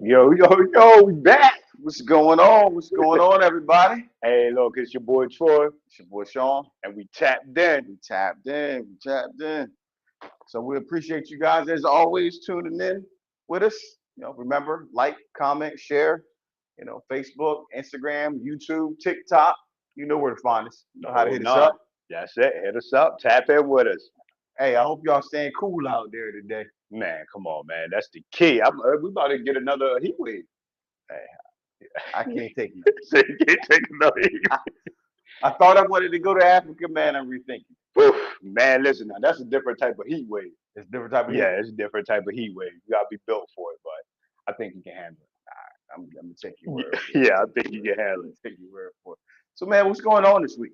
Yo, we back. What's going on? What's going on, everybody? Hey, look, it's your boy Troy, It's your boy Sean. and we tapped in. We tapped in. We tapped in. So we appreciate you guys as always tuning in with us. Remember, like, comment, share. Facebook, Instagram, YouTube, TikTok. You know where to find us. You know how to No, hit us none. up. That's it. Hit us up. Tap in with us. Hey, I hope y'all staying cool out there today. Man, come on, man. That's the key. We about to get another heat wave. Hey, I can't take it. So you can't take another heat I thought I wanted to go to Africa, man. I'm rethinking. wave. Man, listen, now that's a different type of heat wave. It's a different type of heat. Yeah, it's a different type of heat wave. You gotta be built for it, but I think you can handle I'm gonna take your it. word for it. Yeah, I think you can handle it. Take your word for it. So, man, what's going on this week?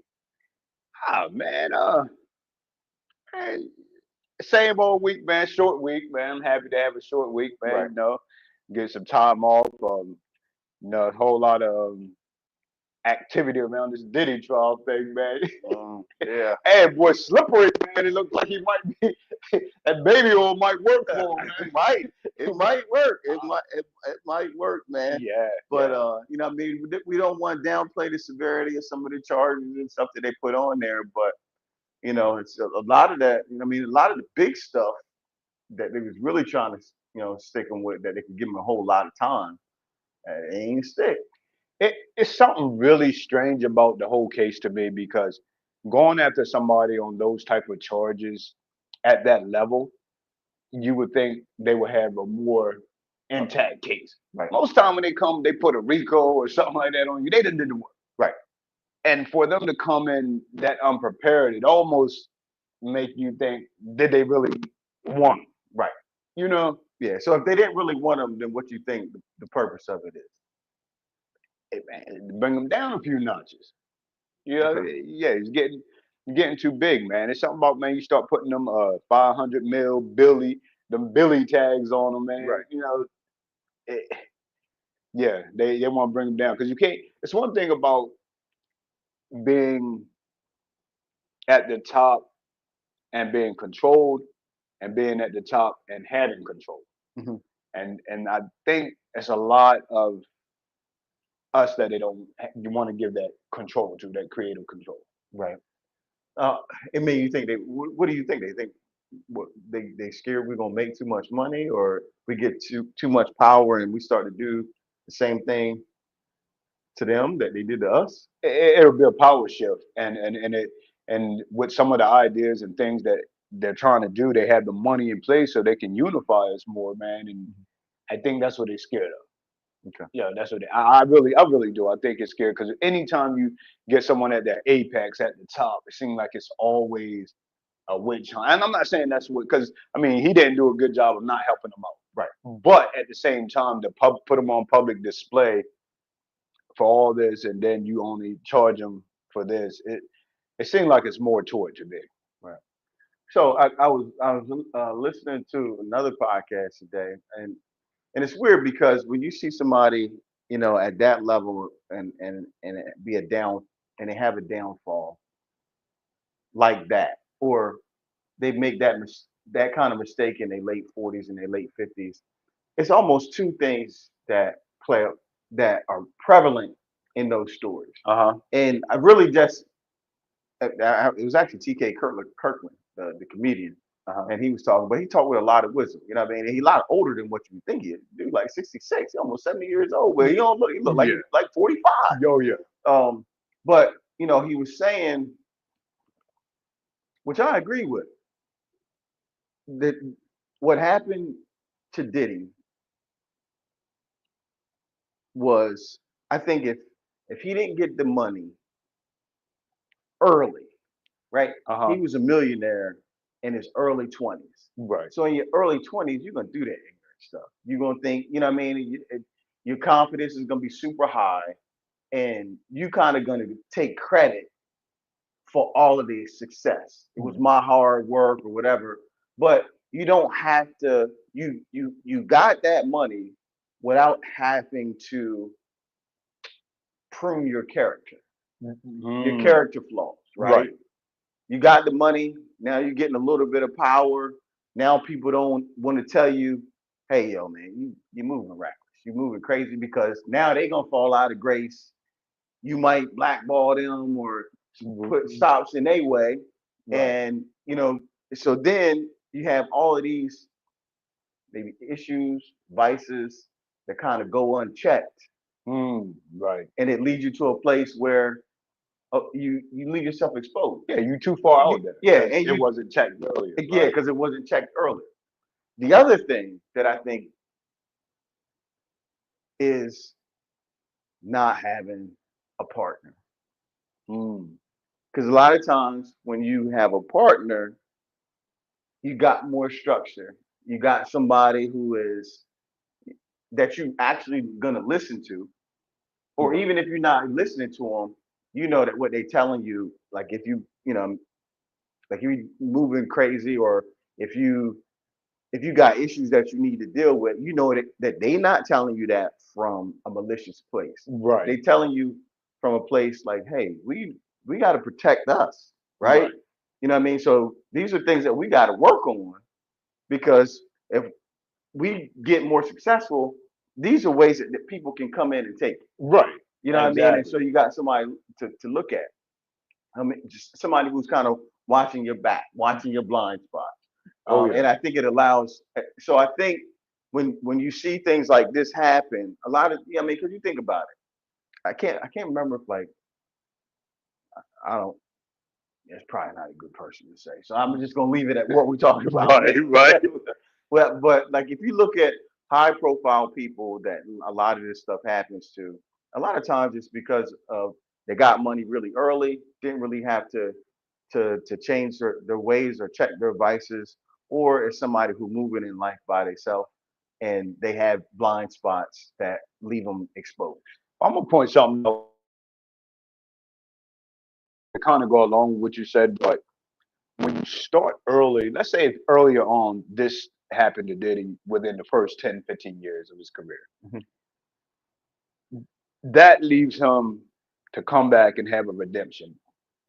Ah, man, hey, same old week, man. Short week, man. I'm happy to have a short week, man. Right. Get some time off. A whole lot of activity around this Diddy Trial thing, man. Yeah. Hey, boy, slippery, man. It looks like he might be that baby oil might work for him, It man. might. It might work. It might work, man. Yeah, But yeah. what I mean, we don't want to downplay the severity of some of the charges and stuff that they put on there. But it's a lot of that. I mean, a lot of the big stuff that they was really trying to stick them with, that they could give them a whole lot of time. It ain't stick. It's something really strange about the whole case to me because going after somebody on those type of charges at that level, you would think they would have a more intact case. Right. Most time when they come, they put a RICO or something like that on you. They didn't do the work. Right. And for them to come in that unprepared, it almost make you think, did they really want 'em? Right. You know, Yeah. So if they didn't really want them, then what you think the purpose of it is? man, bring them down a few notches. Yeah, Okay. yeah, it's getting too big, man. It's something about, man, you start putting them 500 mil Billy, them Billy tags on them, man. Right. It, yeah, they want to bring them down because you can't. It's one thing about being at the top and being controlled, and being at the top and having control. Hmm. And I think it's a lot of us that they don't you want to give that control to, that creative control. Right. Uh, I mean, you think what do you think? They think what they scared we're gonna make too much money, or we get too much power and we start to do the same thing to them that they did to us? It'll be a power shift, and with some of the ideas and things that they're trying to do, they have the money in place so they can unify us more, man. And Mhm. I think that's what they're scared of. Okay. Yeah, that's what I really do. I think it's scary because anytime you get someone at that apex at the top, it seems like it's always a witch hunt. And I'm not saying that's what, because I mean he didn't do a good job of not helping them out. Right. But at the same time, to put them on public display for all this, and then you only charge them for this, it seemed like it's more to it to me. Right. So I was listening to another podcast today, and it's weird because when you see somebody at that level and it be a down and they have a downfall like that, or they make that kind of mistake in their late 40s and their late 50s, it's almost two things that play that are prevalent in those stories. Uh huh. And I really just it was actually TK Kirkland, the comedian, Uh huh. and he was talking, but he talked with a lot of wisdom. You know what I mean? And he's a lot older than what you think he is. Dude, like 66, almost 70 years old, but he look like Yeah. like 45. Yo, yeah. Um, but he was saying, which I agree with, that what happened to Diddy was, I think if he didn't get the money early, right? Uh He huh. was a millionaire in his early 20s. Right. So in your early 20s, you're gonna do that ignorant stuff. You're gonna think, you know what I mean? Your confidence is gonna be super high, and you kind of gonna take credit for all of the success. It was my hard work or whatever. But you don't have to. You got that money without having to prune your Mm, character flaws, right? right. You got the money. Now you're getting a little bit of power. Now people don't want to tell you, "Hey, yo, man, you moving reckless." you're moving crazy because now they gonna fall out of grace. You might blackball them or put stops in their way, Right. and so then you have all of these maybe issues, vices that kind of go unchecked, Right. and it leads you to a place where you leave yourself exposed. Yeah, you too far You, out there yeah, because and it wasn't checked earlier. yeah, Right. because it wasn't checked earlier. The other thing that I think is not having a partner. Mm. Because a lot of times when you have a partner, you got more structure. You got somebody who is that you actually gonna listen to, or Right. even if you're not listening to them, you know that what they're telling you, like if like you moving crazy, or if you if you got issues that you need to deal with, you know that they not telling you that from a malicious place. Right. They telling you from a place like, hey, we got to protect us, right? Right. You know what I mean? So these are things that we got to work on because if we get more successful, these are ways that people can come in and take it. Right. You know what I mean? And Exactly. so you got somebody to look at. I mean, just somebody who's kind of watching your back, watching your blind spot. Oh yeah. And I think it allows. So I think when you see things like this happen, a lot of I mean, because you think about it, I can't remember if like I don't. It's probably not a good person to say. So I'm just gonna leave it at what we're talking about. Right. Right. Well, but like if you look at high profile people that a lot of this stuff happens to, a lot of times it's because of they got money really early, didn't really have to change their ways or check their vices, or it's somebody who moving in life by themselves and they have blind spots that leave them exposed. I'm gonna point something out to kind of go along with what you said, but when you start early, let's say if earlier on this happened to Diddy within the first 10, 15 years of his career, Mhm. that leaves him to come back and have a redemption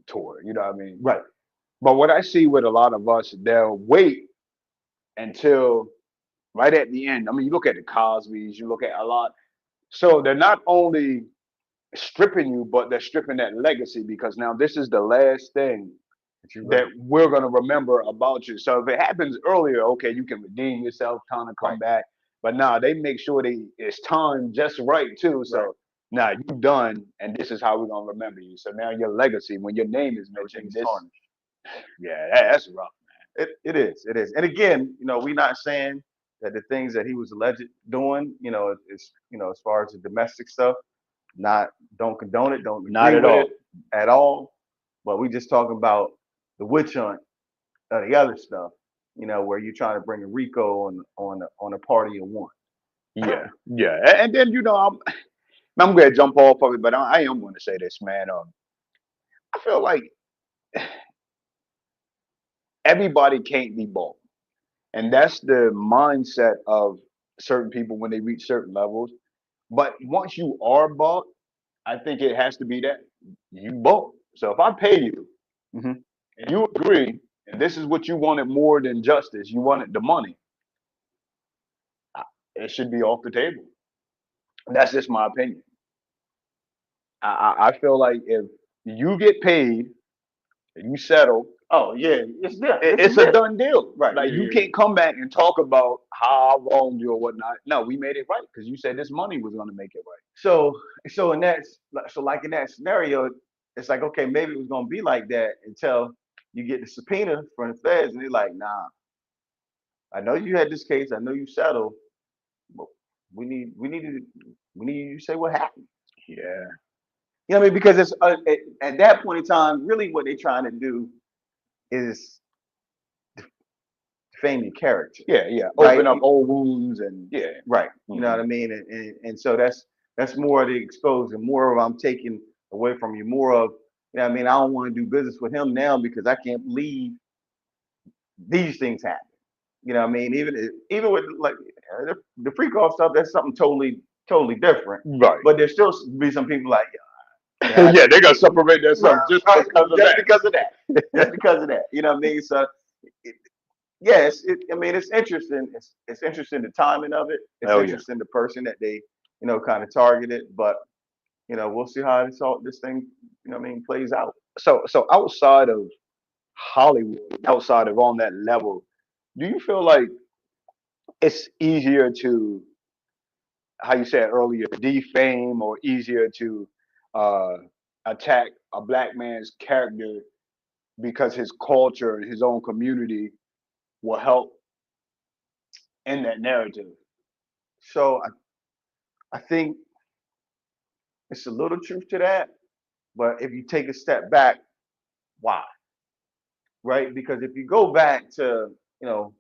tour. You know what I mean? Right. But what I see with a lot of us, they'll wait until right at the end. I mean, you look at the Cosby's, you look at a lot. So they're not only stripping you, but they're stripping that legacy because now this is the last thing But you're that right. we're going to remember about you. So if it happens earlier, okay, you can redeem yourself, kind of come Right. back. But now they make sure it's timed just right too. Right. So now you done, and this is how we're gonna remember you. So now your legacy, when your name is mentioned, Everything's this, tarnished. yeah, that's rough. It is. It is. And again, we're not saying that the things that he was alleged doing, is as far as the domestic stuff, not don't condone it, don't Not agree at with it all. at all. But we just talking about the witch hunt of the other stuff, where you're trying to bring a RICO on a party of one. Yeah, yeah. And then I'm gonna jump off of it, but I am gonna say this, man. I feel like everybody can't be bought. And that's the mindset of certain people when they reach certain levels. But once you are bought, I think it has to be that you bought. So if I pay you Hmm. and you agree, and this is what you wanted more than justice, you wanted the money, it should be off the table. That's just my opinion. I feel like if you get paid and you settle, Oh yeah, it's different. It's a it's a different. done deal. Right. Like Yeah. you Yeah. Yeah. can't come back and talk about how I wronged you or whatnot. No, we made it right because you said this money was going to make it right. So like in that scenario, it's like okay, maybe it was gonna be like that until you get the subpoena from the feds, and they're like, nah, I know you had this case, I know you settled, but we need you to say what happened. Yeah, You know what I mean? Because it's at that point in time, really what they're trying to do is defame your character, yeah, yeah. right? Open up old wounds and yeah. Right. You know Hmm. what I mean? And so that's more of the exposure, more of I'm taking away from you, more of what I mean, I don't want to do business with him now because I can't believe these things happen. You know what I mean? Even with like the freak off stuff, that's something totally different. Right. But there still be some people like, yeah, Yeah, they got to separate themselves just right, because of just that. because of that, just because of that. You know what I mean? So yes, I mean, it's interesting. It's interesting the timing of it. It's Oh yeah. interesting the person that they, kind of targeted. But we'll see how this thing, what I mean, plays out. So outside of Hollywood, outside of on that level, do you feel like it's easier to, how you said earlier, defame, or easier to uh, attack a black man's character because his culture and his own community will help in that narrative? So I think it's a little truth to that. But if you take a step back, why? Right? Because if you go back to, you know,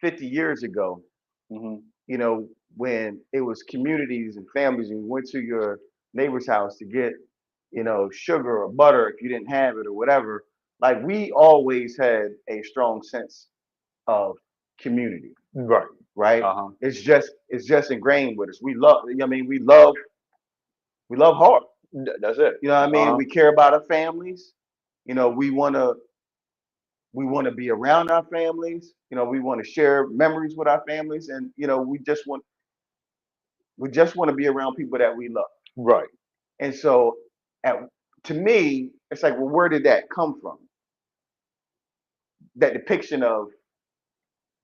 50 years ago, Hmm. when it was communities and families, and you went to your neighbor's house to get, sugar or butter if you didn't have it or whatever. Like we always had a strong sense of community, Right. right? Uh huh. It's just ingrained with us. We love. I mean, we love hard. That's it. You know what I Uh mean? huh. We care about our families. We want to be around our families. We want to share memories with our families, and we just want to be around people that we love. Right. And so, at, to me, it's like, well, where did that come from? That depiction of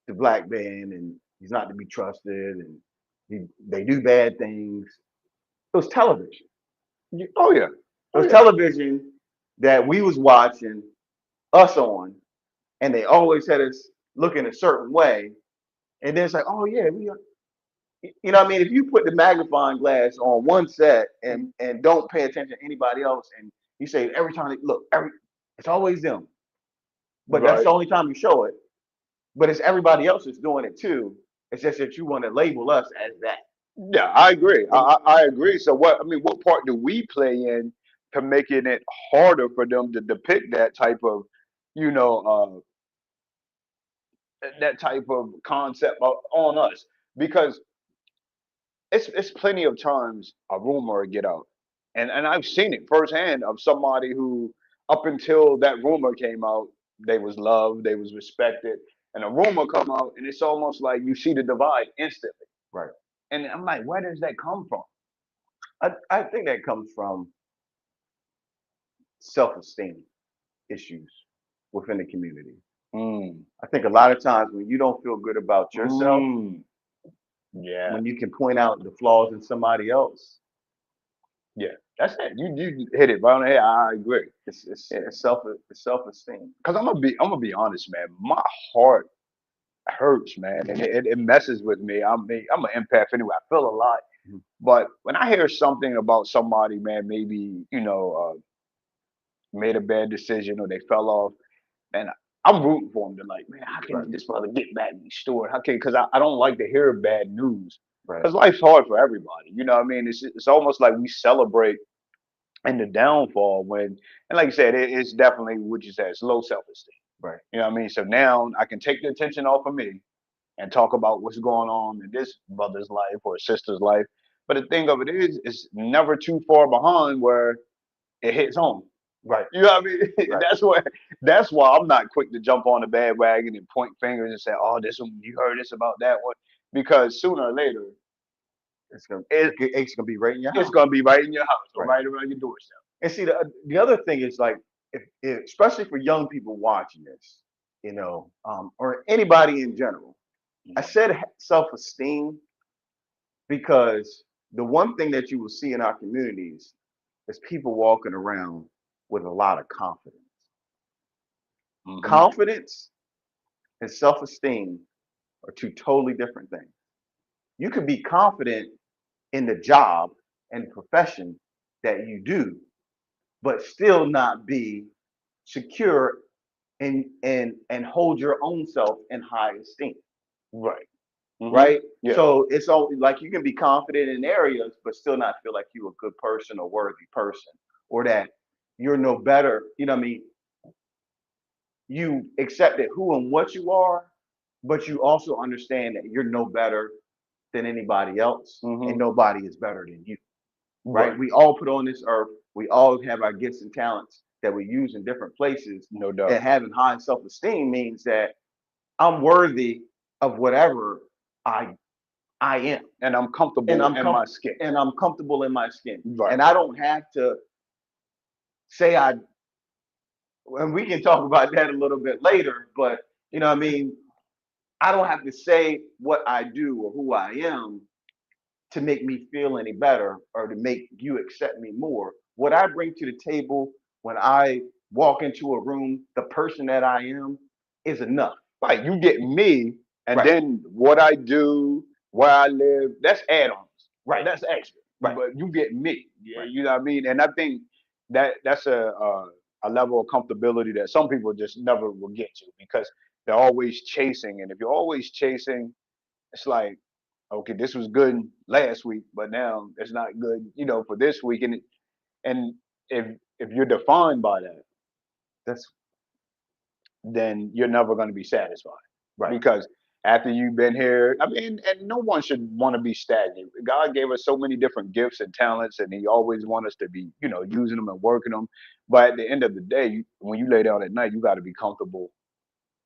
the black man, and he's not to be trusted, and they do bad things. It was television. Oh yeah. It Oh was yeah. television that we was watching us on, and they always had us looking a certain way. And then it's like, oh yeah, what I mean? If you put the magnifying glass on one set and don't pay attention to anybody else, and you say every time they look, it's always them, but that's Right. the only time you show it. But it's everybody else that's doing it too. It's just that you want to label us as that. Yeah, I agree. And I agree. So what, I mean, what part do we play in to making it harder for them to depict that type of, you know, that type of concept on us? Because it's plenty of times a rumor will get out, and I've seen it firsthand of somebody who, up until that rumor came out, they was loved, they was respected, and a rumor come out, and it's almost like you see the divide instantly. right, And I'm like, where does that come from? I think that comes from self-esteem issues within the community. Mm. I think a lot of times when you don't feel good about yourself, Mm. Yeah. when you can point out the flaws in somebody else, Yeah. That's it. You hit it right on the head. I agree. it's it's, Yeah. it's self it's self-esteem. Cause I'm gonna be honest, man. My heart hurts, man, and it messes with me. I'm an empath anyway. I feel a lot, Mhm. but when I hear something about somebody, man, maybe made a bad decision or they fell off, man, I'm rooting for them. They're like, man, how Right, can this brother get back restored? How can? Because I don't like to hear bad news. right, Because life's hard for everybody. You know what I mean? It's almost like we celebrate in the downfall when, and like you said, it's definitely what you said. It's low self esteem. right. You know what I mean? So now I can take the attention off of me and talk about what's going on in this brother's life or sister's life. But the thing of it is, it's never too far behind where it hits home. Right, You know what I mean? right. That's why I'm not quick to jump on the bandwagon and point fingers and say, "Oh, this one you heard this about that one," because sooner or later It's gonna it, it's gonna be right in your it's house. gonna be right in your house or Right. right around your doorstep. And see, the other thing is like, if especially for young people watching this, or anybody in general. I Mhm. said self-esteem because the one thing that you will see in our communities is people walking around with a lot of confidence. Mhm. Confidence and self-esteem are two totally different things. You can be confident in the job and profession that you do, but still not be secure and hold your own self in high esteem, Right. Mhm. right? Yeah. So it's all like you can be confident in areas, but still not feel like you're a good person or worthy person, or that you're no better. You know what I mean? You accepted who and what you are, but you also understand that you're no better than anybody else, and Mhm. nobody is better than you, right? Right. We all put on this earth. We all have our gifts and talents, that we use in different places. No doubt. And having high self-esteem means that I'm worthy of whatever I I am, And I'm and comfortable in my skin. I'm comfortable in my skin, Right. and I don't have to say I. And we can talk about that a little bit later, but you know, what I mean, I don't have to say what I do or who I am to make me feel any better or to make you accept me more. What I bring to the table when I walk into a room, the person that I am, is enough. Right. You get me, and Right, then what I do, where I live, that's add-ons. right, That's extra. right, But you get me. Yeah, right. you know what I mean? And I think that's a level of comfortability that some people just never will get to because they're always chasing. And if you're always chasing, it's like, okay, this was good last week, but now it's not good, for this week. And if you're defined by that, That's then you're never going to be satisfied right. because after you've been here, I mean, and no one should want to be stagnant. God gave us so many different gifts and talents, and He always wants us to be, using them and working them. But at the end of the day, when you lay down at night, you got to be comfortable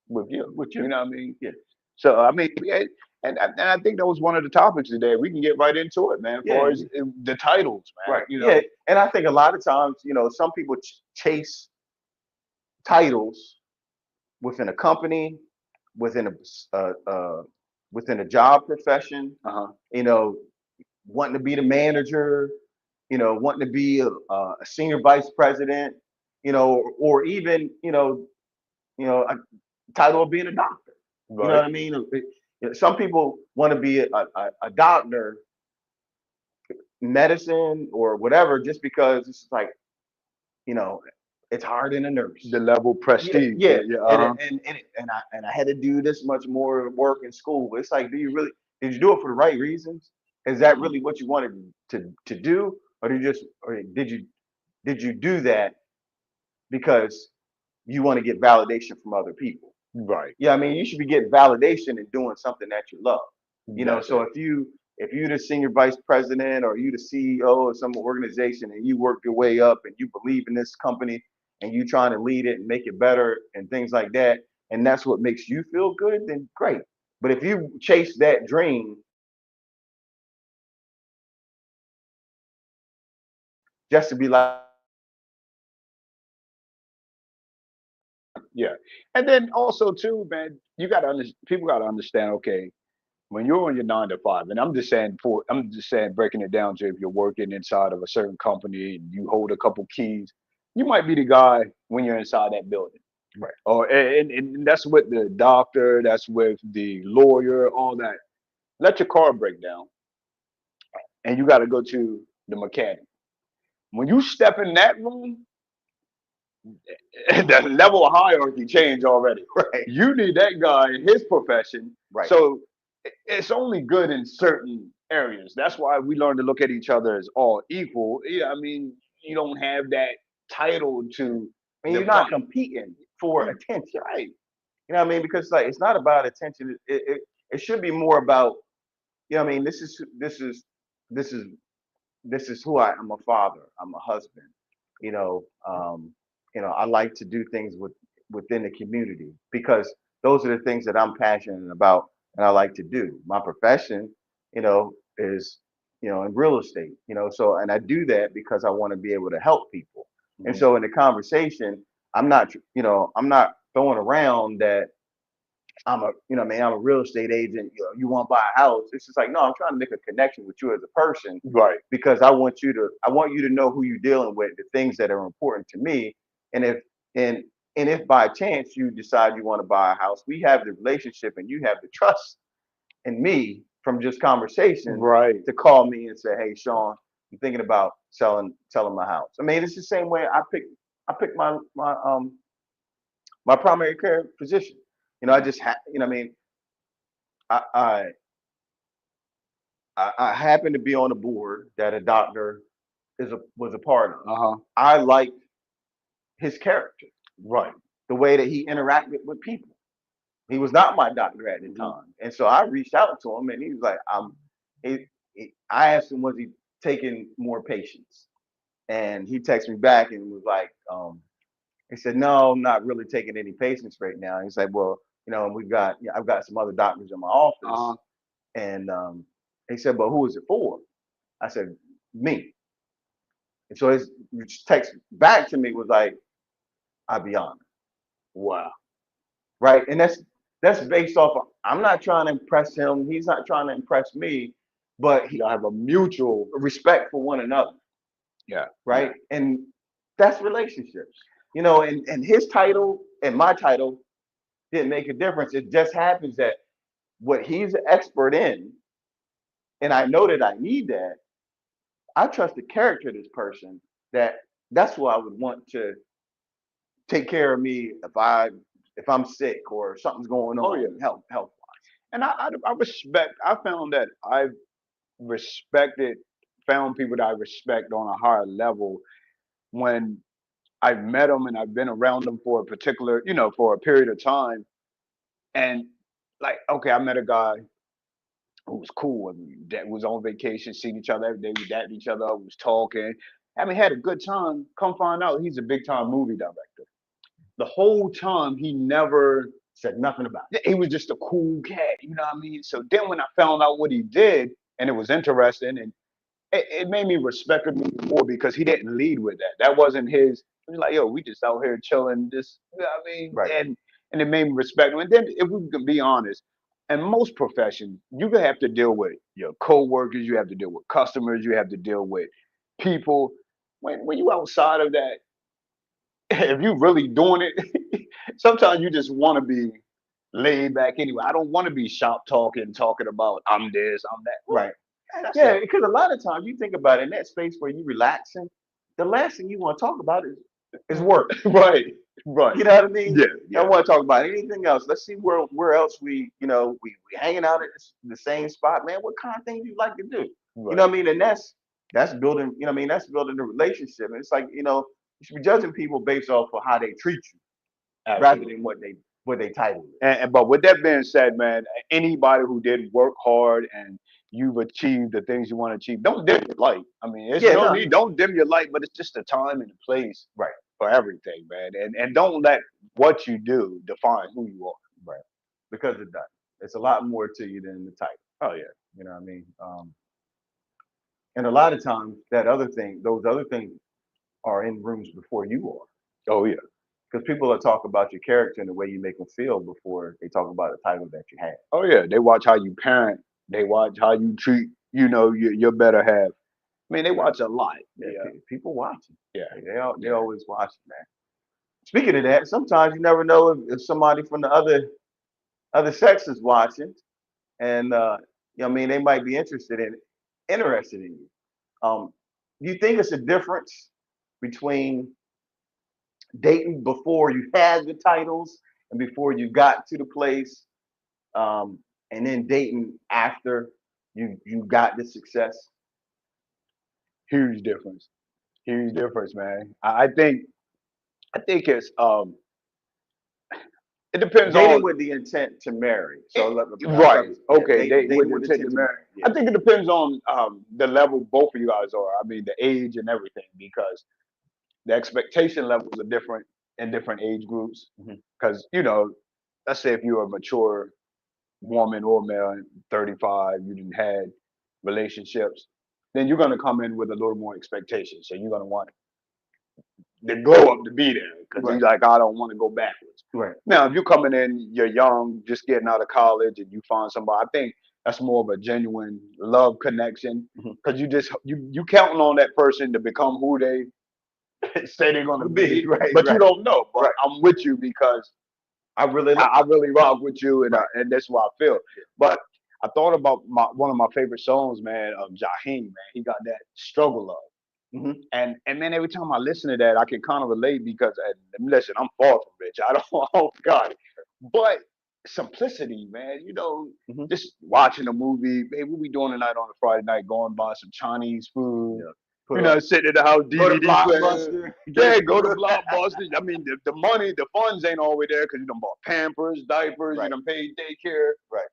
with you. With You you. know what I mean? Yeah, So I mean, yeah, and I think that was one of the topics today. We can get right into it, man. As yeah, far as the titles, man. right. Yeah, and I think a lot of times, some people chase titles within a company, within within a job profession. Uh huh. You know, wanting to be the manager. Wanting to be a senior vice president. Or even a title of being a doctor. You know Right. what I mean? Some people want to be a doctor, medicine or whatever, just because it's like you know it's hard in a nurse. The level Yeah, prestige. yeah, Yeah. and Uh huh. I had to do this much more work in school. But it's like, did you do it for the right reasons? Is that really what you wanted to do, or did you do that because you want to get validation from other people? Right. Yeah, I mean, you should be getting validation and doing something that you love. That's So it. if you the senior vice president or you the CEO of some organization and you work your way up and you believe in this company and you trying to lead it and make it better and things like that, and that's what makes you feel good, then great. But if you chase that dream just to be like, Yeah. And then also too, man, people got to understand. Okay, when you're on your 9 to 5, and I'm just saying, breaking it down to if you're working inside of a certain company and you hold a couple keys, you might be the guy when you're inside that building. right, Or and that's with the doctor, that's with the lawyer, all that. Let your car break down, and you got to go to the mechanic. When you step in that room, the level of hierarchy changed already. right, You need that guy in his profession. right. So it's only good in certain areas. That's why we learn to look at each other as all equal. Yeah, I mean, you don't have that title to And you're not define. competing for Mm, attention. right. You know what I mean? Because like it's not about attention. It should be more about, what I mean, this is this is who I'm a father. I'm a husband. You know, um, I like to do things within the community because those are the things that I'm passionate about and I like to do. My profession, is in real estate. So and I do that because I want to be able to help people. And Mhm. so in the conversation, I'm not throwing around that I'm a real estate agent. You want to buy a house. It's just like, no, I'm trying to make a connection with you as a person Right. because I want you to know who you're dealing with, the things that are important to me. And and if by chance you decide you want to buy a house, we have the relationship and you have the trust in me from just conversation Right. to call me and say, hey, Sean, I'm thinking about selling my house. I mean, it's the same way I picked my primary care physician. I Mhm. just I mean, I, I I happen to be on a board that a doctor was a part of. Uh-huh. I liked his character, Right. the way that he interacted with people. He was not my doctor at the Mhm. time, and so I reached out to him, and he was like, I asked him, was he taking more patients? And he texted me back and was like, He said, no, I'm not really taking any patients right now. He's like, well, I've got some other doctors in my Uh-huh. office. And he said, but who is it for? I said, me. And so his text back to me was like, I'll be honest. Wow. Right. And that's based off of, I'm not trying to impress him. He's not trying to impress me, but Y'all have a mutual. respect for one another. Yeah. Yeah. Right. And that's relationships. And his title and my title didn't make a difference. It just happens that what he's an expert in, and I know that I need that, I trust the character of this person that that's who I would want to take care of me if I'm sick or something's going Oh yeah. on health. And I respect. I found that I've respected, found people that I respect on a higher level when I've met them and I've been around them for a particular, for a period of time. And like, okay, I met a guy who was cool and that was on vacation, seeing each other every day. We dapped each other up, was talking. I mean, had a good time. Come find out, he's a big time movie director. The whole time, he never Said nothing about he was just a cool cat, you know what I mean? So then when I found out what he did, and it was interesting, and it made me respect him even more because he didn't lead with that. That wasn't his. He was like, yo, we just out here chilling, just, you know what I it. mean? Right. And it made me respect him. And then if we can be honest, in most professions, you gonna have to deal with your coworkers, you have to deal with customers, you have to deal with people. When you outside of that, if you really doing it, sometimes you just want to be laid back anyway. I don't want to be shop talking about I'm this, I'm that. Well, Right. yeah, that's Yeah, it. because a lot of times you think about it in that space where you relaxing, the last thing you want to talk about is work. Right, right. You know what I mean? Yeah, I yeah, don't want to talk about anything else. Let's see where else we hanging out at the same spot, man. What kind of things you like to do? You know right. what I mean? And that's building. You know what I mean? That's building a relationship. And it's like you should be judging people based off of how they treat you rather Absolutely. than what they title is. But with that being said, man, anybody who did work hard and you've achieved the things you want to achieve, don't dim your light. I mean, it's Yeah, no no, need. Don't dim your light, but it's just the time and the place right, for everything, man. And don't let what you do define who you are. right. Because it does. It's a lot more to you than the title. Oh yeah. You know what I mean? And a lot of times those other things are in rooms before you are. Oh yeah. Because people will talk about your character and the way you make them feel before they talk about the title that you have. Oh yeah. They watch how you parent. They watch how you treat, your better half. I mean, they Right. watch a lot. Yeah, Yeah. people watching. Yeah. They Yeah. always watching, man. Speaking of that, sometimes you never know if somebody from the other sex is watching, and I mean they might be interested in you. Do you think it's a difference between dating before you had the titles and before you got to the place, um, and then dating after you got the success? Huge difference. Huge difference, man. I think it depends Dating on. with the intent to marry. So I'll Right. preface, yeah, Okay. They dating with with intent to intent to marry. marry. Yeah, I think it depends on the level both of you guys are. I mean, the age and everything, because the expectation levels are different in different age groups. hmm Because let's say if you're a mature woman or male, 35, you didn't had relationships, then you're gonna come in with a little more expectation. So you're gonna want the glow up to be there because right, he's like, I don't want to go backwards. right, Now, if you're coming in, you're young, just getting out of college, and you find somebody, I think that's more of a genuine love connection hmm because you counting on that person to become who they say they're gonna be be, right, but you right, don't know. But right. I'm with you because I really like I really rock with you, right. and that's what I feel. But I thought about one of my favorite songs, man, of Jaheim, man. He got that struggle love. hmm And man, every time I listen to that, I can kind of relate because listen, I'm far from rich. I don't, oh God, but simplicity, man. hmm Just watching a movie. Hey, what we doing tonight on a Friday night? Going buy some Chinese food. Yeah. Put up. Sitting at the house, Go to DVD playing. Blockbuster. Get Yeah, a go to Blockbuster. I mean, the money, the funds ain't always there because you done bought Pampers, diapers, you right, done paid daycare. right.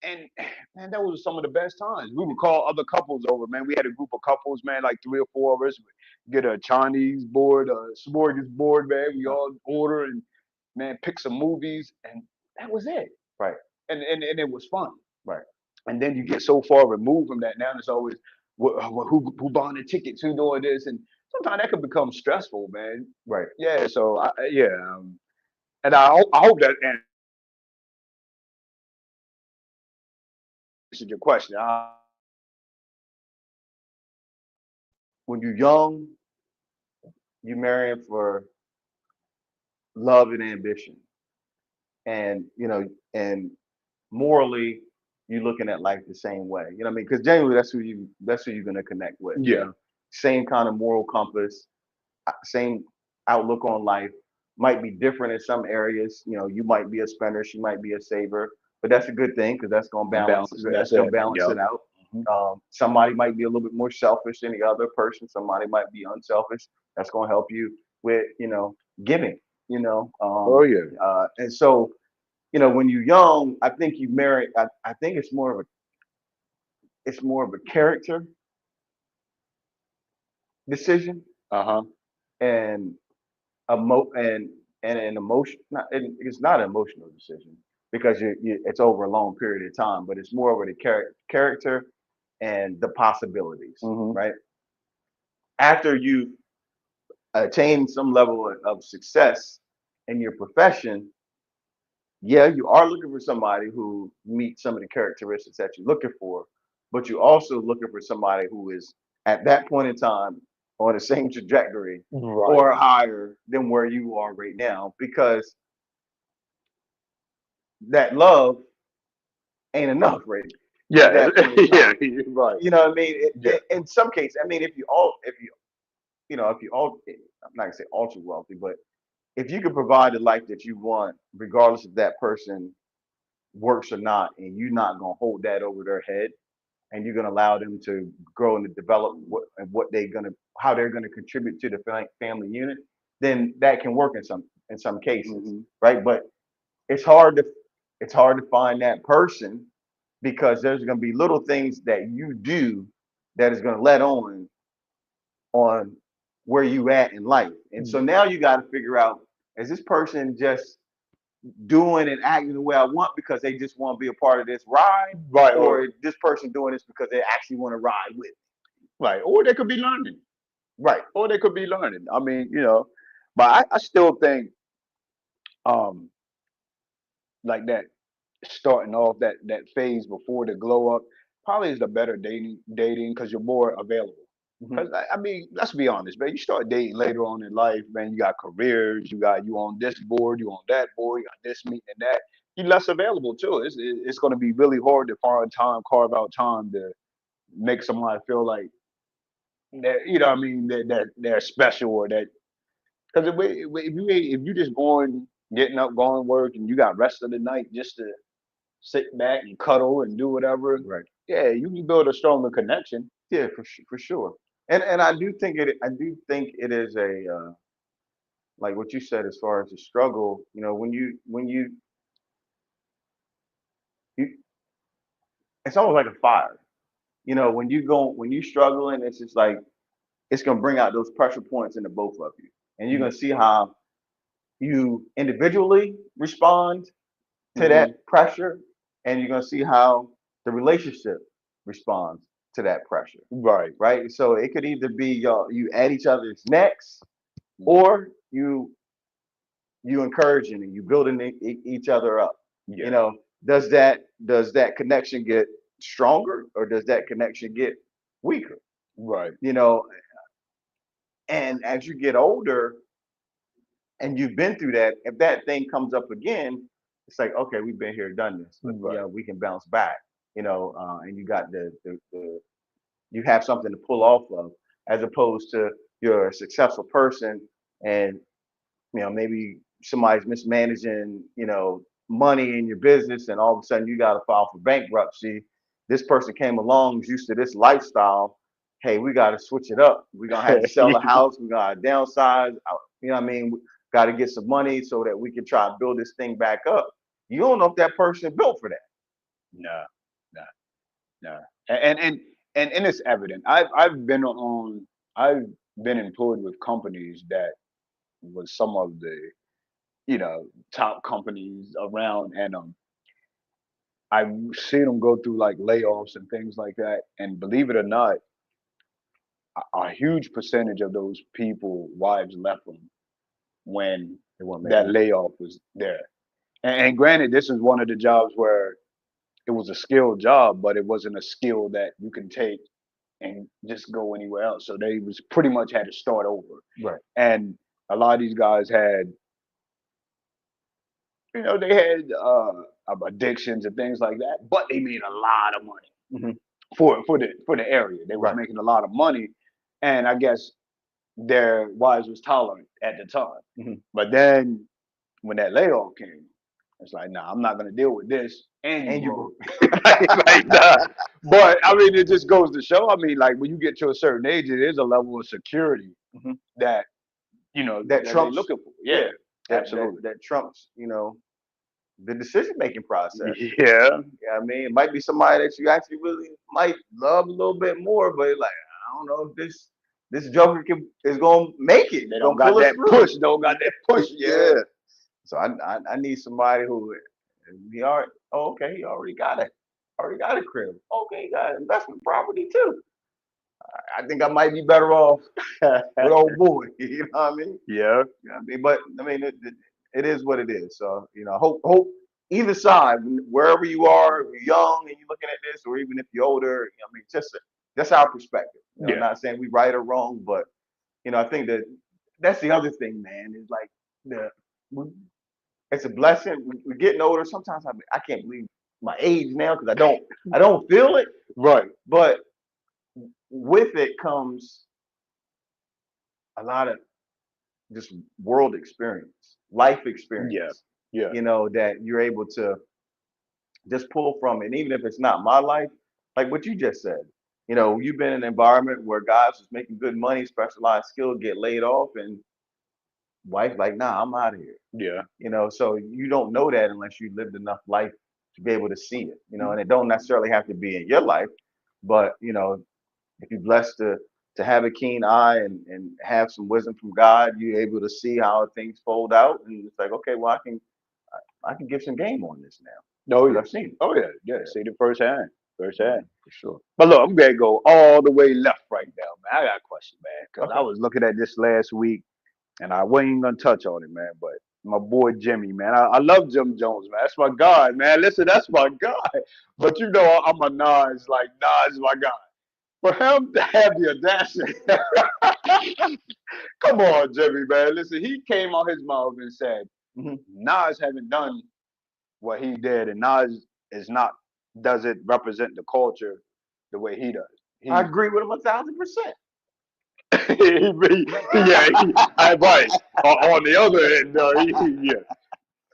and man, that was some of the best times. We would call other couples over, man. We had a group of couples, man, like 3 or 4 of us. Get a Chinese board, a smorgasbord, man. We all order and man pick some movies, and that was it. Right. And it was fun. Right. And then you get so far removed from that. Now it's always who buying the tickets, who doing this, and sometimes that can become stressful, man. Right. Yeah. So yeah, and I hope that answered your question. When you're young, you're marrying for love and ambition, and and morally, you're looking at life the same way. You know what I mean? Because generally, that's who you're gonna connect with. Yeah. Same kind of moral compass, same outlook on life. Might be different in some areas. You might be a spender, she might be a saver, but that's a good thing because that's gonna The balance. balance. That's That's gonna it. balance Yep. it out. Mhm. Somebody might be a little bit more selfish than the other person. Somebody might be unselfish. That's gonna help you with giving. You know, Oh yeah. and so when you're young, I think you marry. I think it's more of a character decision Uh huh. and and an emotion. It's not an emotional decision because it's over a long period of time, but it's more over the character and the possibilities, Hmm. right? After you attain some level of success in your profession, yeah, you are looking for somebody who meets some of the characteristics that you're looking for, but you're also looking for somebody who is at that point in time on the same trajectory Right. or higher than where you are right now because that love ain't enough right at Yeah. that point in Yeah. time. Right. You know what I mean? Yeah. In some cases, I mean, if you all, I'm not gonna say ultra wealthy, but if you could provide the life that you want, regardless if that person works or not, and you're not gonna hold that over their head, and you're gonna allow them to grow and to develop what they're gonna how they're gonna contribute to the family unit, then that can work in some cases, Hmm. right? But it's hard to it's hard to find that person because there's gonna be little things that you do that is gonna let on where you at in life. And so now you got to figure out, is this person just doing and acting the way I want because they just want to be a part of this ride, Right. or is this person doing this because they actually want to ride with? Right. Or they could be learning. Right. Or they could be learning. I mean, but I still think um like that starting off that phase before the glow up probably is the better dating because you're more available. Hmm. Because I mean, let's be honest, man. You start dating later on in life, man. You got careers, you on this board, you on that board, you got this meeting and that. You're less available too. It's going to be really hard to find time, carve out time to make somebody feel like that. You know what I mean? That they're special or that because if you just going getting up, going to work, and you got rest of the night just to sit back and cuddle and do whatever, Right. yeah, you can build a stronger connection. Yeah, for sure. And I do think it is a like what you said as far as the struggle. You it's almost like a fire. When you struggling, it's just like it's gonna bring out those pressure points in the both of you, and you're gonna see how you individually respond to Mm-hmm. that pressure, and you're gonna see how the relationship responds to that pressure, Right. right? So it could either be you at each other's necks, Mhm. or you encouraging and you building each other up. You Yeah. know, does that connection get stronger or does that connection get weaker? Right. You know, and as you get older and you've been through that, if that thing comes up again, it's like, okay, we've been here, done this. Right. We can bounce back. And you got you have something to pull off of, as opposed to you're a successful person and maybe somebody's mismanaging, money in your business, and all of a sudden you got to file for bankruptcy. This person came along, is used to this lifestyle. Hey, we got to switch it up. We're gonna have to sell the house. We gotta downsize. You know what I mean? We got to get some money so that we can try to build this thing back up. You don't know if that person built for that. Nah, nah, nah. And it's evident. I've been employed with companies that was some of the top companies around, and I've seen them go through like layoffs and things like that. And believe it or not, a huge percentage of those people wives left them when They weren't making that it. layoff was there. And granted, this is one of the jobs where it was a skilled job, but it wasn't a skill that you can take and just go anywhere else. So they was pretty much had to start over. Right. And a lot of these guys had, they had addictions and things like that, but they made a lot of money Hmm. for the area. They was Right. making a lot of money, and I guess their wives was tolerant at the time. Hmm. But then when that layoff came, it's like, nah, I'm not gonna deal with this. And you And you broke. broke. Like, nah. But I mean, it just goes to show. I mean, like when you get to a certain age, it is a level of security Hmm. that That that they trumps. looking for. Yeah, Yeah. That absolutely. that trumps. The decision making process. Yeah, Yeah, I mean, it might be somebody that you actually really might love a little bit more, but like, I don't know if this Joker is gonna make it, they don't gonna got pull us that through. push. Don't got that push. Yeah. Yeah, So I need somebody who he already. Oh, okay, he already got a crib. Okay, he got investment property too. I think I might be better off with old boy. You know what I mean? yeah, You know what I mean? But I mean, it is what it is. So hope either side, wherever you are, if you're young and you're looking at this, or even if you're older, I mean, just that's our perspective. yeah, Not saying we right or wrong, but I think that that's the other thing, man. Is like the we- it's a blessing. We're getting older. Sometimes I can't believe my age now because I don't feel it. right. But with it comes a lot of just world experience, life Yeah, experience, yeah, that you're able to just pull from. And even if it's not my life, like what you just said, you've been in an environment where guys was making good money, specialized skill, get laid off, and wife like, nah, I'm out of here. yeah. So you don't know that unless you lived enough life to be able to see it, and it don't necessarily have to be in your life, but if you're blessed to have a keen eye and have some wisdom from God, you're able to see how things fold out, and it's like, okay, well, I can give some game on this now Oh because yeah, I've seen it. oh yeah, yeah. Yeah, See the firsthand, firsthand. for sure. But look, I'm gonna go all the way left right now, man. I got a question, man, because I Okay. was looking at this last week, and I wasn't gonna touch on it, man. But my boy Jimmy, man, I love Jim Jones, man. That's my guy, man. Listen, that's my guy. But I'm a Nas, like Nas is my guy. For him to have the audacity, come on, Jimmy, man. Listen, he came out his mouth and said Hmm. Nas haven't done what he did, and Nas is not doesn't represent the culture the way he does. I He, agree with him 1,000%. yeah, I right. On the other end, yeah,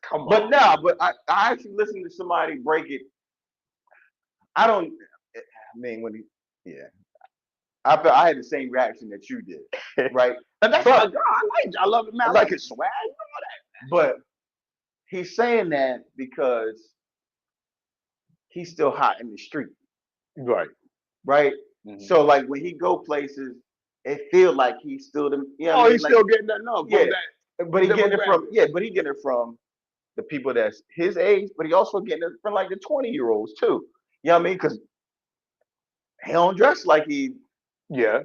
come But on, now, but I actually listened to somebody break it. I don't. I mean, yeah, I had the same reaction that you did, and right? that's my But girl. I love him, man. I like his swag. but he's saying that because he's still hot in the street, Right. right? Hmm. So like when he go places, it feel like he's still the, what Oh, I mean? he's Like, still getting that love yeah, from that but he getting it from, demographic. the people that's his age, but he also getting it from like the 20-year-olds too. You know what I mean? Because he don't dress like he Yeah.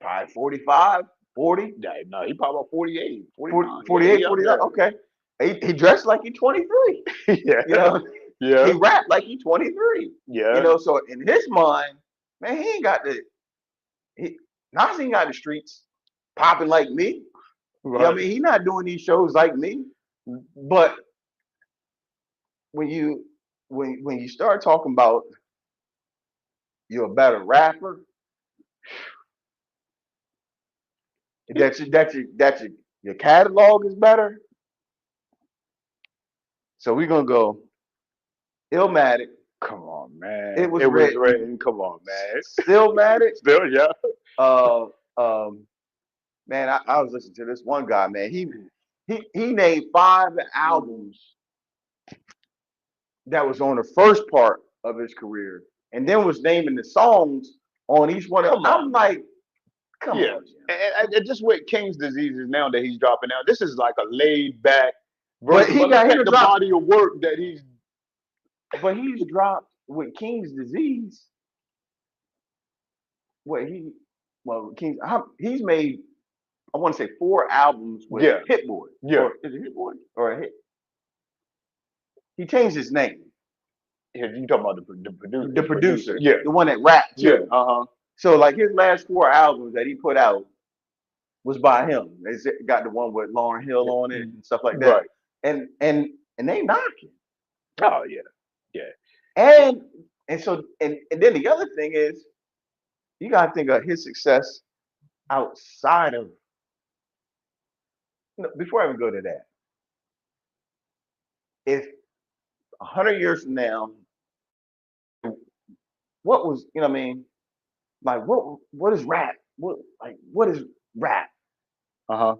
probably 45, 40, Yeah, no, he probably about 48, 40, 49. Yeah, 48, he up 49. there. Okay. He dressed like he 23. Yeah, You know, he yeah, rapped like he 23. yeah. So in his mind, man, he ain't got he Nas ain't got the streets popping like me. You know what I Right. mean? He not doing these shows like me. But when you start talking about you're a better rapper, your catalog is better. So we're gonna go Illmatic. Come on, It man. was It was written. written. Come on, man. Stillmatic. Still, yeah. Uh, um, man, I was listening to this one guy, man. He named 5 albums that was on the first part of his career, and then was naming the songs on each one. Come I'm on. like, come Yeah. on, Jim. And just with King's diseases now that he's dropping out, this is like a laid back But version. But look he at done the dropped, body of work that he's. but he's dropped with King's disease. What he, well, he's made. I want to say 4 albums with Yeah. Hit Boy. Yeah. Or is it Hit Boy or a Hit? He changed his name. If you talking about the producer, The producer, yeah, the one that rapped yeah, too. So like his last 4 albums that he put out was by him. Got the one with Lauryn Hill on it and stuff like that. right. And they knocking. Oh yeah, yeah, And and then the other thing is you gotta think of his success outside of before I even go to that. If 100 years from now, what was you know what I mean? Like what is rap? What is rap? uh huh.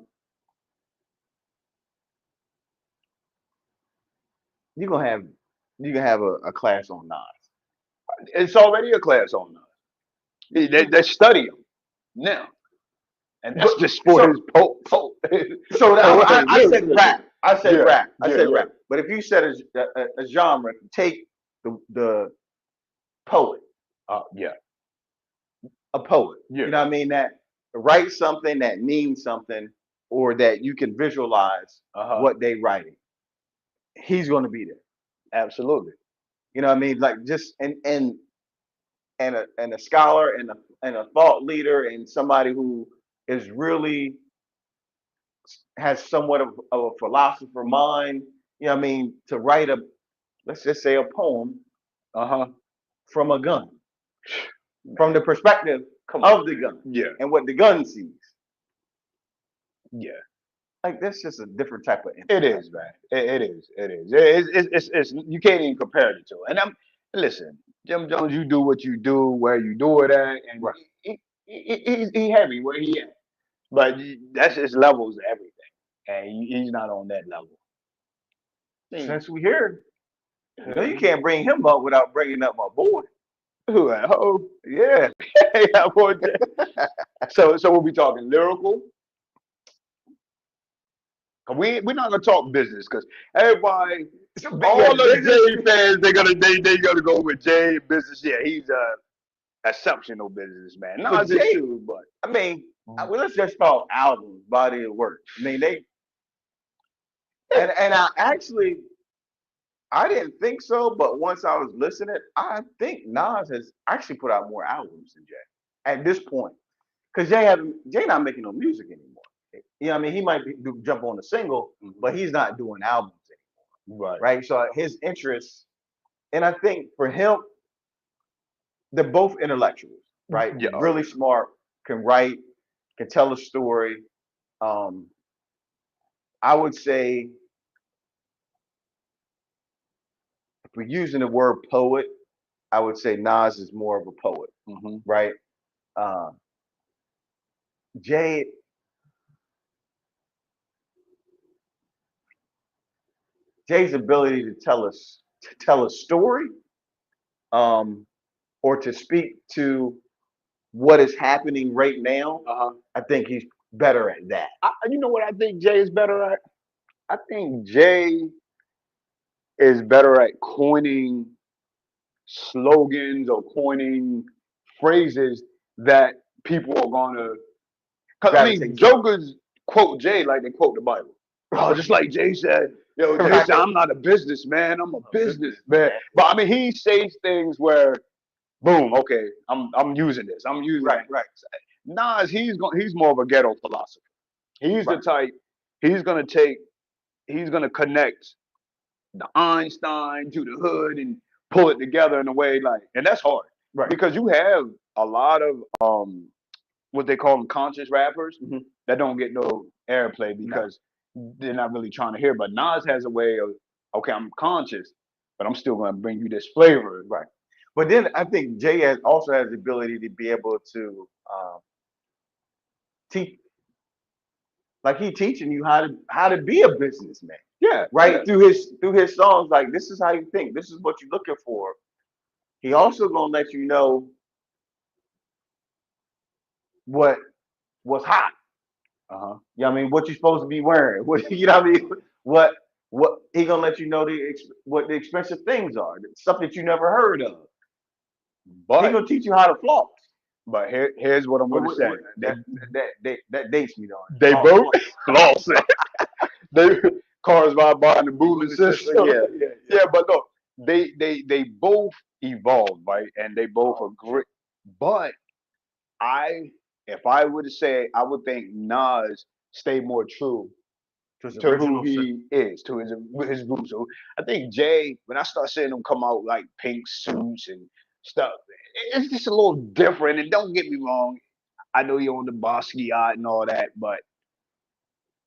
You're gonna have a class on Nas. It's already a class on us. They study him now, and that's But just for so his po. so I said rap. I said Yeah, rap. I yeah, said yeah. rap. But if you said a genre, take the poet, Yeah, a poet. yeah. You know what I mean? That write something that means something, or that you can visualize Uh-huh. what they writing. He's going to be there. Absolutely. You know what I mean? Like just and a scholar and a thought leader and somebody who is really has somewhat of a philosopher mind. You know what I mean? To write let's just say a poem Uh huh. from a gun, from the perspective Come on. of the gun Yeah, and what the gun sees. yeah. Like that's just a different type of It intellect. is, man. It is. It is. It's you can't even compare it to. And listen, Jim Jones, you do what you do where you do it at, and Right. he heavy where he at. But that's his levels of everything, and he's not on that level. See, Since we here, you know you can't bring him up without bringing up my boy. who at home? Yeah. Yeah, boy. So we'll be talking lyrical. 'Cause we're not gonna talk business because everybody, all the Jay fans, they gonna go with Jay business. Yeah, he's a exceptional businessman. But Not just Jay, true, but I mean, well, let's just talk albums, body of work. I mean, they and I didn't think so, but once I was listening, I think Nas has actually put out more albums than Jay at this point. Because Jay not making no music anymore. You know what I mean? He might jump on a single, but he's not doing albums anymore, right. right? So his interests, and I think for him, they're both intellectuals, right? Yeah, oh, Really smart, can write, can tell a story. Um, I would say if we're using the word poet, I would say Nas is more of a poet, right? Uh, Jay, Jay's ability to tell a story, um, or to speak to what is happening right now, uh-huh. I think he's better at that. You know what I think Jay is better at? I think Jay is better at coining slogans or coining phrases that people are gonna. Cause I mean, Gravitate to. jokers quote Jay like they quote the Bible. Oh, just like Jay said, Jay Right. said, I'm not a businessman, I'm a businessman. But I mean, he says things where, boom, okay, I'm using this, I'm using Right, it. right, Nas, he's more of a ghetto philosopher. He's the right, type. He's gonna take. He's gonna connect the Einstein to the hood and pull it together in a way like, and that's hard right. because you have a lot of what they call them conscious rappers Mhm. that don't get no airplay No, because they're not really trying to hear. But Nas has a way of, okay, I'm conscious, but I'm still gonna bring you this flavor. right. But then I think Jay also has the ability to be able to teach Like he teaching you how to be a businessman, Yeah, right? yeah. Through his songs, like this is how you think, this is what you're looking for. He also gonna let you know what what's hot. Uh-huh. You know what I mean? What you're supposed to be wearing. What you know what I mean? What what he gonna let you know what the expensive things are, stuff that you never heard of. He But gonna teach you how to floss. here's what I'm Or gonna say. They that dates me though. they Floss, both floss. lost it. They cars ride by in the Moving Boolean the system. system. Yeah, yeah, yeah. Yeah, but look, they both evolved, right? And they both Oh, are great. But I if I were to say, I would think Nas stayed more true to his to who original. he is, to his roots. So I think Jay, when I start seeing him come out like pink suits and stuff, it's just a little different. And don't get me wrong, I know he owned the Basquiat and all that, but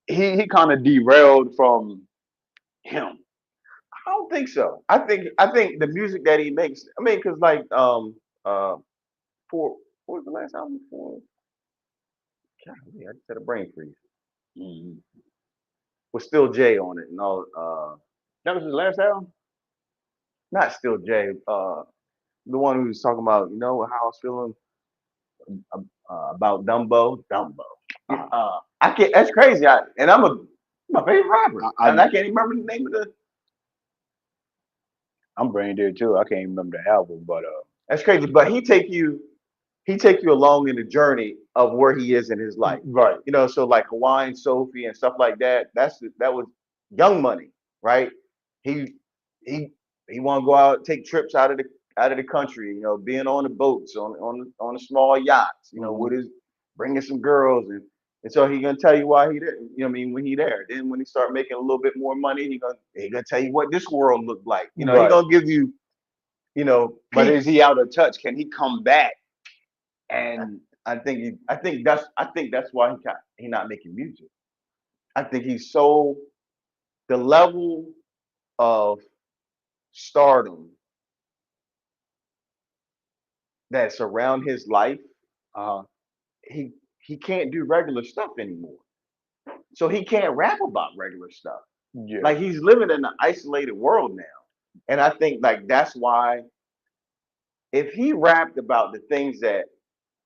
he kind of derailed from him. I don't think so. I think the music that he makes. I mean, cause like uh for what was the last album for? God, I just had a brain freeze. Mhm. With Still J on it and all. That was his last album. Not Still J. The one who was talking about how I was feeling about Dumbo. Dumbo. Uh, I can't. That's crazy. And I'm my favorite rapper, I and I can't even remember the name of the. I'm brain dead too. I can't even remember the album, but That's crazy. But he take you along in the journey of where he is in his life. right. So like Hawaiian Sophie and stuff like that. That was Young Money, right? He he he want to go out, take trips out of the country. Being on the boats, on the small yachts. With Hmm. his bringing some girls and so he gonna tell you why he there. What I mean, when he there. Then when he start making a little bit more money, he gonna tell you what this world looked like. He Right. gonna give you But is peaks. he out of touch? Can he come back? I, And I think that's why he not making music. I think he's so the level of stardom that's around his life. uh, He he can't do regular stuff anymore. So he can't rap about regular stuff. yeah, Like he's living in an isolated world now. And I think like that's why if he rapped about the things that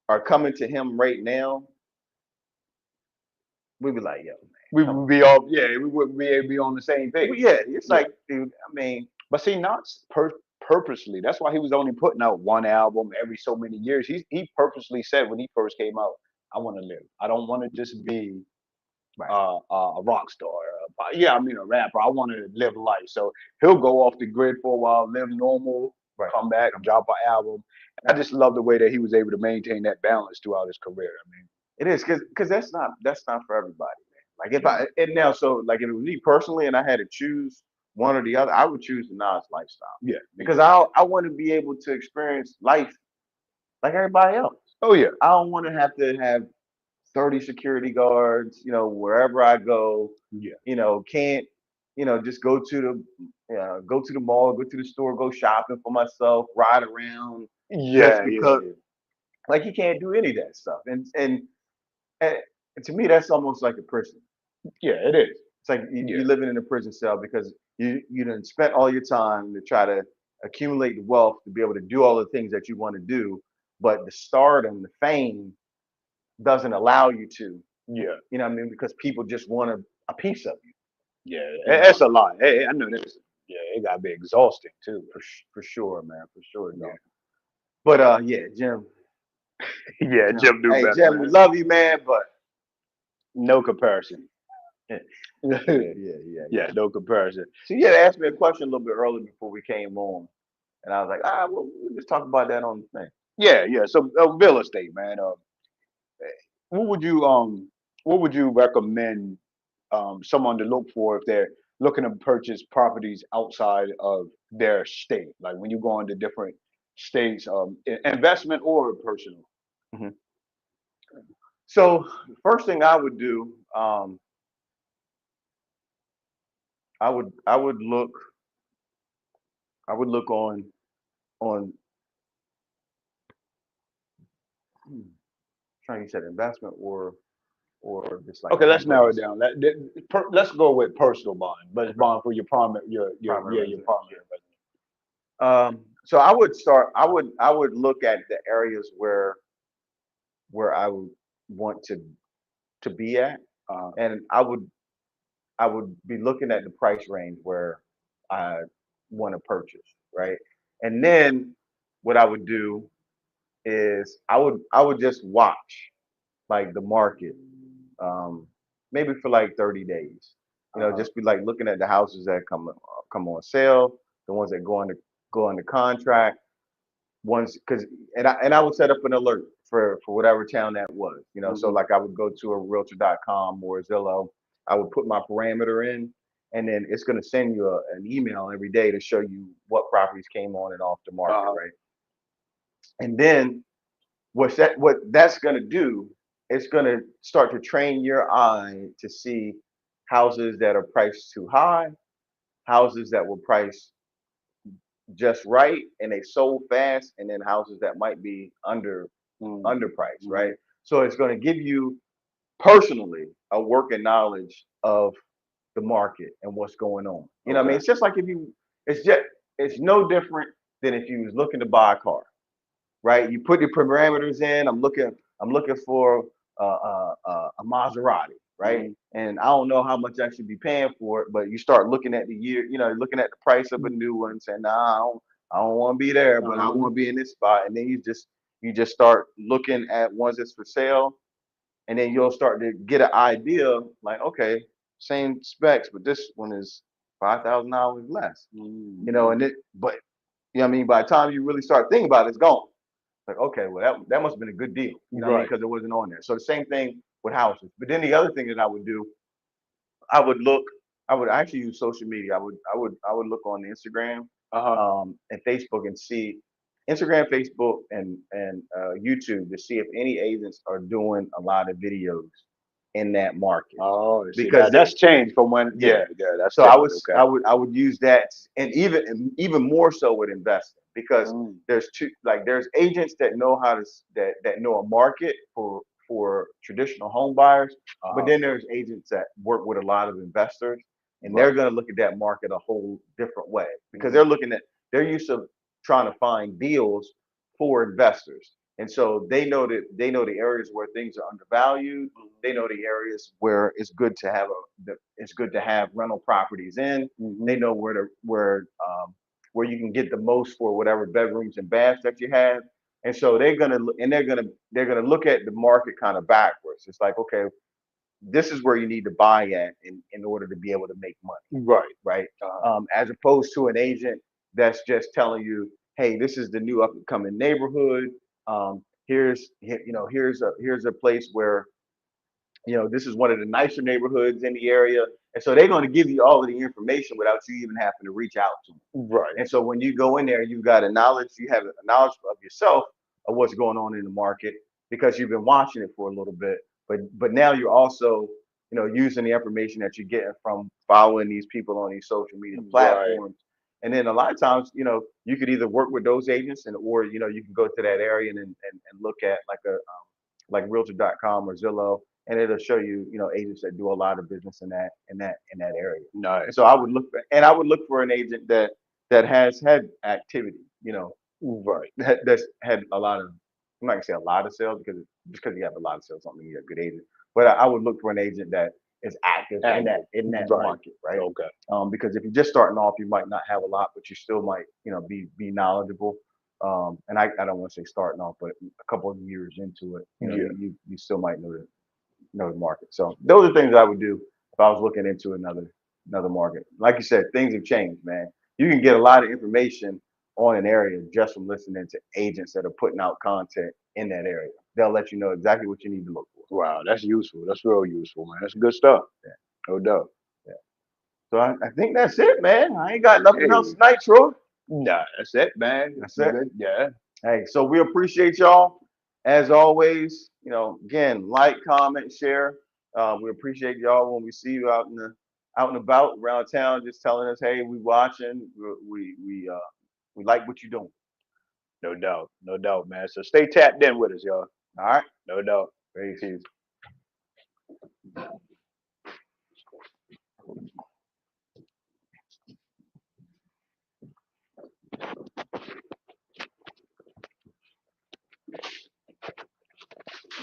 are coming to him right now, we'd be like, yo, man, we come would on. be all yeah, we would be on the same Well, page. yeah, it's Yeah. like, dude, I mean, But see, not purposely. That's why he was only putting out one album every so many years. He purposely said when he first came out, I want to live. I don't want to just be right, a rock star. Yeah, I mean a rapper. I want to live life. So he'll go off the grid for a while, live normal, right. come back, drop an album. And I just love the way that he was able to maintain that balance throughout his career. I It is because that's not for everybody, man. Like if mean, I and now so like if it was me personally and I had to choose one or the other, I would choose the Nas lifestyle yeah, me because too. I want to be able to experience life like everybody else. Oh yeah, I don't want to have 30 security guards, wherever I go. yeah, Can't just go to the mall, go to the store, go shopping for myself, ride around just yeah, yeah, because like you can't do any of that stuff. And to me, that's almost like a prison. yeah. It is. It's like Yeah, you're living in a prison cell because you done spent all your time to try to accumulate the wealth to be able to do all the things that you want to do, but the stardom, the fame doesn't allow you to. yeah, You know what I mean? Because people just want a piece of you. yeah. You know, That's a lot. I know this. Yeah, it gotta be exhausting too. for sure, man, for sure, Yeah, no. But yeah, Jim, yeah. Jim. Jim do Hey, better, Jim, we man. love you, man, but No comparison. yeah, Yeah, yeah, yeah, yeah. no comparison. So you had asked me a question a little bit earlier before we came on, and I was like, well, we'll just talk about that on the thing. Yeah, yeah. So real estate, man. What would you what would you recommend someone to look for if they're looking to purchase properties outside of their state? Like when you go into different states, investment or personal. Hmm. So the first thing I would do, I would look on hmm, trying you said investment or or just like a Okay, home let's narrow it purchase, down. Let's go with personal bond, but it's bond for your primary, your primary yeah, your residence. primary residence. So I would start. I would look at the areas where I would want to be at, Uh, and I would be looking at the price range where I want to purchase, right? And then what I would do is I would just watch like the market, um, maybe for like 30 days. uh, Just be like looking at the houses that come on sale, the ones that go under contract, ones because and I would set up an alert for whatever town that was. So hmm like I would go to a realtor.com or Zillow. I would put my parameter in, and then it's going to send you an email every day to show you what properties came on and off the market, uh, right? And then what that's going to do, it's going to start to train your eye to see houses that are priced too high, houses that were priced just right and they sold fast, and then houses that might be underpriced, mm-hmm. right? So it's going to give you personally a working knowledge of the market and what's going on. What I mean? Okay. It's just like if you, it's no different than if you was looking to buy a car, right? You put your parameters in. I'm looking for a Maserati, right? Mm-hmm. And I don't know how much I should be paying for it, but you start looking at the year, looking at the price of a new one, and saying, nah, I don't want to be there, but I Uh-huh. want to be in this spot. And then you just start looking at ones that's for sale, and then you'll start to get an idea, like, okay, same specs, but this one is $5,000 less, and Mm-hmm. but I mean, by the time you really start thinking about it, it's gone. Like, okay, well, that must have been a good deal. I mean? Right. Because it wasn't on there. So the same thing with houses. But then the other thing that I would do, I would look, I would actually use social media. I would look on Instagram, Uh-huh. and Facebook and see Instagram, Facebook, and YouTube to see if any agents are doing a lot of videos in that market Oh, see because that that's changed from when. yeah. Yeah, yeah, that's So I changed. would Okay. I would use that, and even more so with investing, because Mm. there's agents that know how to that know a market for traditional home buyers, but Uh-huh. then there's agents that work with a lot of investors, and they're Right. going to look at that market a whole different way because Mm-hmm. they're used to trying to find deals for investors. And so they know the areas where things are undervalued. They know the areas where it's good to have rental properties in. Mm-hmm. They know where you can get the most for whatever bedrooms and baths that you have. And so they're gonna look at the market kind of backwards. It's like, okay, this is where you need to buy at in order to be able to make money, Right. right? Uh-huh. As opposed to an agent that's just telling you, hey, this is the new up and coming neighborhood. Here's a place where this is one of the nicer neighborhoods in the area. And so they're going to give you all of the information without you even having to reach out to them. Right. And so when you go in there, you have a knowledge of yourself of what's going on in the market because you've been watching it for a little bit. But now you're also, using the information that you're getting from following these people on these social media Right. platforms. And then a lot of times, you could either work with those agents or you can go to that area and look at like realtor.com or Zillow, and it'll show you, agents that do a lot of business in that area. And so Nice. I would look for an agent that has had activity, Right. that's had a lot of, I'm not gonna say a lot of sales because just because you have a lot of sales don't mean you're a good agent. But I would look for an agent that is active in that Active. in that Right. market, right? Okay. Because if you're just starting off, you might not have a lot, but you still might, be knowledgeable. And I don't want to say starting off, but a couple of years into it, Yeah. you still might know the market. So those are things I would do if I was looking into another market. Like you said, things have changed, man. You can get a lot of information on an area just from listening to agents that are putting out content in that area. They'll let you know exactly what you need to look for. Wow, that's useful. That's real useful, man. That's good stuff. Yeah, No doubt. yeah. So I think that's it, man. I ain't got nothing else Hey, tonight, Troy. nah, that's it, man. That's it. Good. Yeah. Hey, so we appreciate y'all as always. Again, like, comment, share. We appreciate y'all when we see you out and about around town, just telling us, hey, we watching. We like what you're doing. No doubt. No doubt, man. So stay tapped in with us, y'all. All right. No doubt. Peace. Peace.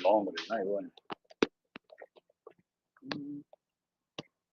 Longer tonight, wasn't it?